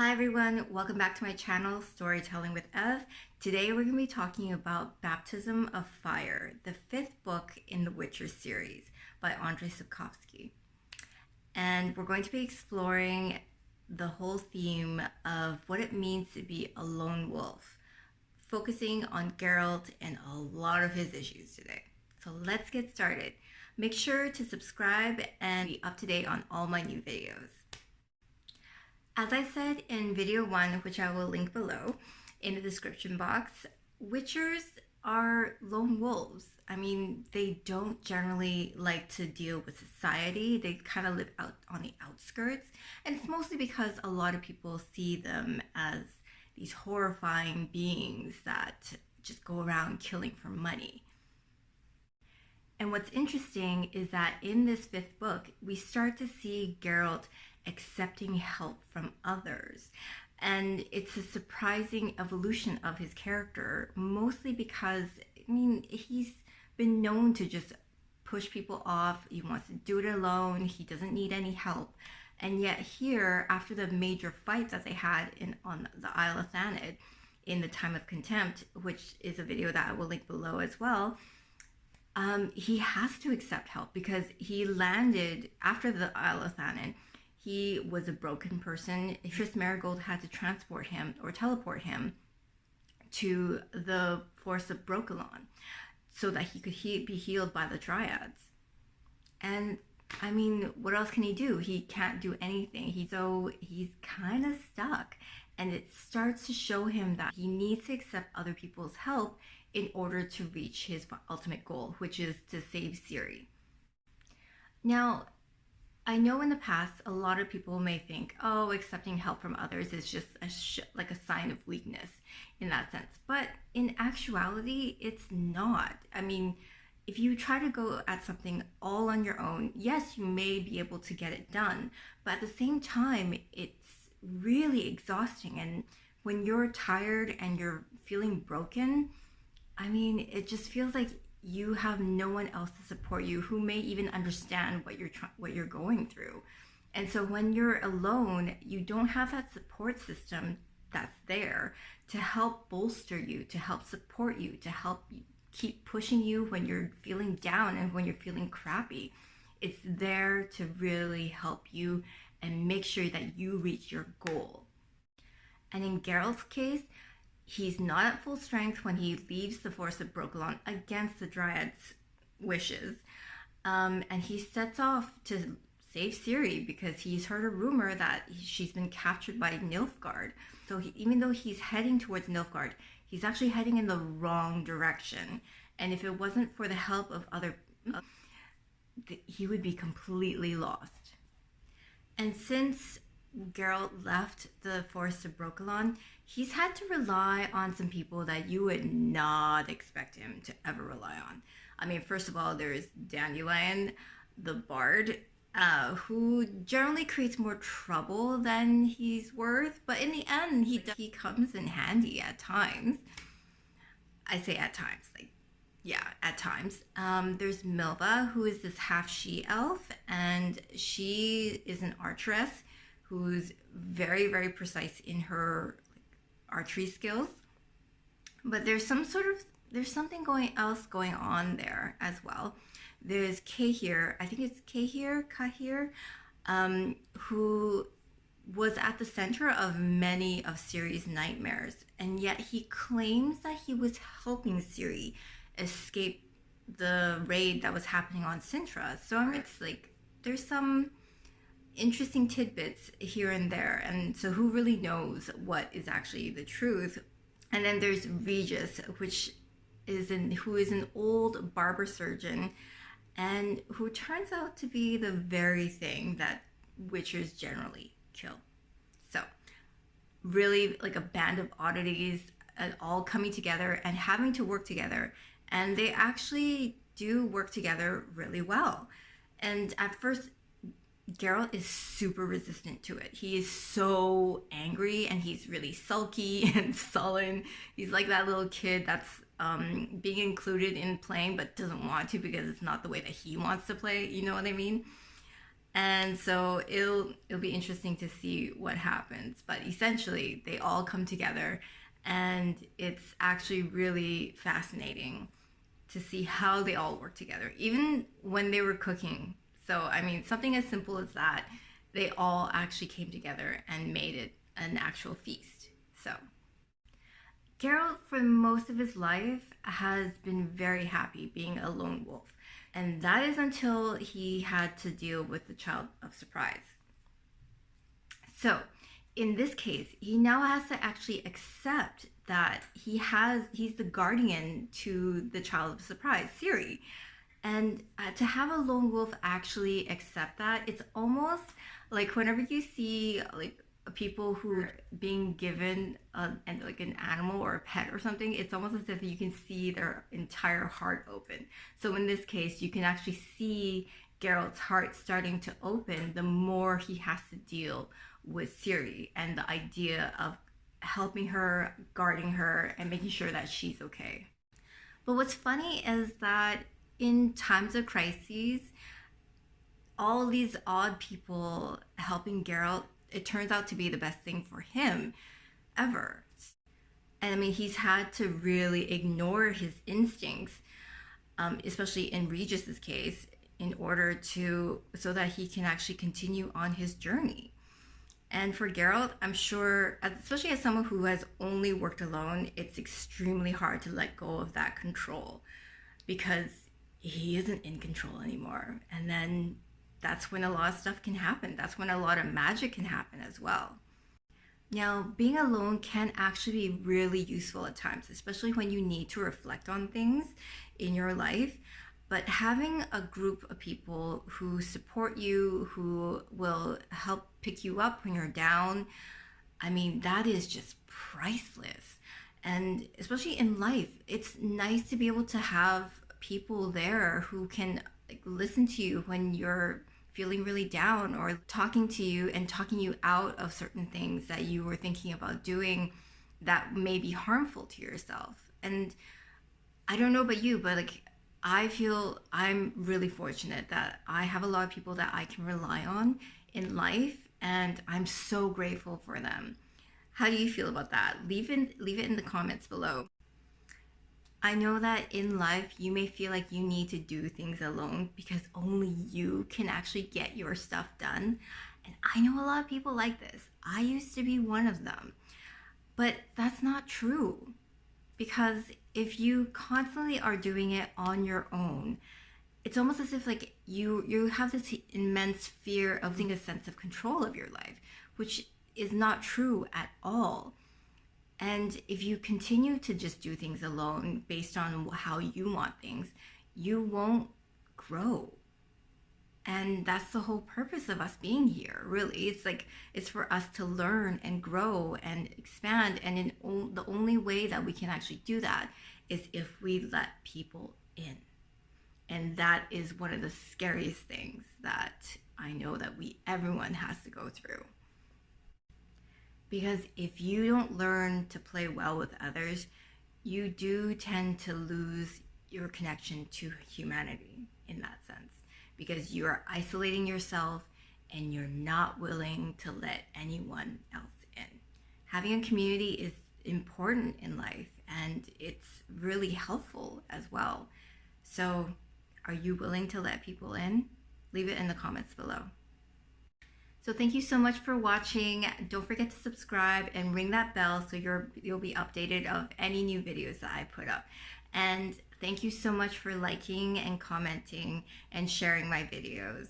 Hi everyone, welcome back to my channel, Storytelling with Ev. Today we're going to be talking about Baptism of Fire, the fifth book in the Witcher series by Andrzej Sapkowski. And we're going to be exploring the whole theme of what it means to be a lone wolf, focusing on Geralt and a lot of his issues today. So let's get started. Make sure to subscribe and be up to date on all my new videos. As I said in video 1, which I will link below in the description box, Witchers are lone wolves. I mean, they don't generally like to deal with society. They kind of live out on the outskirts. And it's mostly because a lot of people see them as these horrifying beings that just go around killing for money. And what's interesting is that in this fifth book, we start to see Geralt accepting help from others. And it's a surprising evolution of his character, mostly because, I mean, he's been known to just push people off. He wants to do it alone. He doesn't need any help. And yet here, after the major fight that they had on the Isle of Thanet in the Time of Contempt, which is a video that I will link below as well, he has to accept help because he landed after the Isle of Thanet. He was a broken person. Tris Marigold had to transport him or teleport him to the Forest of Brokilon so that he could be healed by the Dryads. And I mean, what else can he do? He can't do anything. He's kind of stuck. And it starts to show him that he needs to accept other people's help in order to reach his ultimate goal, which is to save Ciri. Now, I know in the past, a lot of people may think, oh, accepting help from others is just like a sign of weakness in that sense. But in actuality, it's not. I mean, if you try to go at something all on your own, yes, you may be able to get it done. But at the same time, it's really exhausting. And when you're tired and you're feeling broken, I mean, it just feels like you have no one else to support you who may even understand what you're going through. And so when you're alone, you don't have that support system that's there to help bolster you, to help support you, to help keep pushing you when you're feeling down and when you're feeling crappy. It's there to really help you and make sure that you reach your goal. And in Geralt's case, he's not at full strength when he leaves the Forest of Brokilon against the Dryads' wishes. And he sets off to save Ciri because he's heard a rumor that she's been captured by Nilfgaard. So even though he's heading towards Nilfgaard, he's actually heading in the wrong direction. And if it wasn't for the help of other people, he would be completely lost. And since Geralt left the Forest of Brokilon, he's had to rely on some people that you would not expect him to ever rely on. I mean, first of all, there's Dandelion, the bard, who generally creates more trouble than he's worth, but in the end, he comes in handy at times. I say at times, like, yeah, at times. There's Milva, who is this half she-elf, and she is an archeress who's very, very precise in her archery skills. But there's something else going on there as well. There's Cahir, I think it's Cahir, who was at the center of many of Ciri's nightmares, and yet he claims that he was helping Ciri escape the raid that was happening on Sintra. So I mean, it's like there's some interesting tidbits here and there, and so who really knows what is actually the truth? And then there's Regis, who is an old barber surgeon, and who turns out to be the very thing that witchers generally kill. So really like a band of oddities, all coming together and having to work together, and they actually do work together really well. And at first, Geralt is super resistant to it. He is so angry and he's really sulky and sullen. He's like that little kid that's being included in playing but doesn't want to because it's not the way that he wants to play. You know what I mean? And so it'll be interesting to see what happens. But essentially, they all come together, and it's actually really fascinating to see how they all work together, even when they were cooking. So, I mean, something as simple as that, they all actually came together and made it an actual feast. So, Geralt, for most of his life, has been very happy being a lone wolf. And that is until he had to deal with the child of surprise. So, in this case, he now has to actually accept that he's the guardian to the child of surprise, Ciri. And to have a lone wolf actually accept that, it's almost like whenever you see like people who are being given and like an animal or a pet or something, it's almost as if you can see their entire heart open. So in this case, you can actually see Geralt's heart starting to open the more he has to deal with Ciri and the idea of helping her, guarding her, and making sure that she's okay. But what's funny is that in times of crises, all these odd people helping Geralt, it turns out to be the best thing for him ever. And I mean, he's had to really ignore his instincts, especially in Regis's case, in order to so that he can actually continue on his journey. And for Geralt, I'm sure, especially as someone who has only worked alone, it's extremely hard to let go of that control because he isn't in control anymore. And then that's when a lot of stuff can happen. That's when a lot of magic can happen as well. Now, being alone can actually be really useful at times, especially when you need to reflect on things in your life. But having a group of people who support you, who will help pick you up when you're down, I mean, that is just priceless. And especially in life, it's nice to be able to have people there who can like listen to you when you're feeling really down, or talking to you and talking you out of certain things that you were thinking about doing that may be harmful to yourself. And I don't know about you, but like I feel I'm really fortunate that I have a lot of people that I can rely on in life, and I'm so grateful for them. How do you feel about that? Leave it in the comments below. I know that in life you may feel like you need to do things alone because only you can actually get your stuff done. And I know a lot of people like this. I used to be one of them. But that's not true. Because if you constantly are doing it on your own, it's almost as if like you have this immense fear of losing a sense of control of your life, which is not true at all. And if you continue to just do things alone based on how you want things, you won't grow. And that's the whole purpose of us being here, really. It's like, it's for us to learn and grow and expand. And the only way that we can actually do that is if we let people in. And that is one of the scariest things that I know that everyone has to go through. Because if you don't learn to play well with others, you do tend to lose your connection to humanity in that sense. Because you are isolating yourself and you're not willing to let anyone else in. Having a community is important in life, and it's really helpful as well. So, are you willing to let people in? Leave it in the comments below. So thank you so much for watching. Don't forget to subscribe and ring that bell so you'll be updated of any new videos that I put up. And thank you so much for liking and commenting and sharing my videos.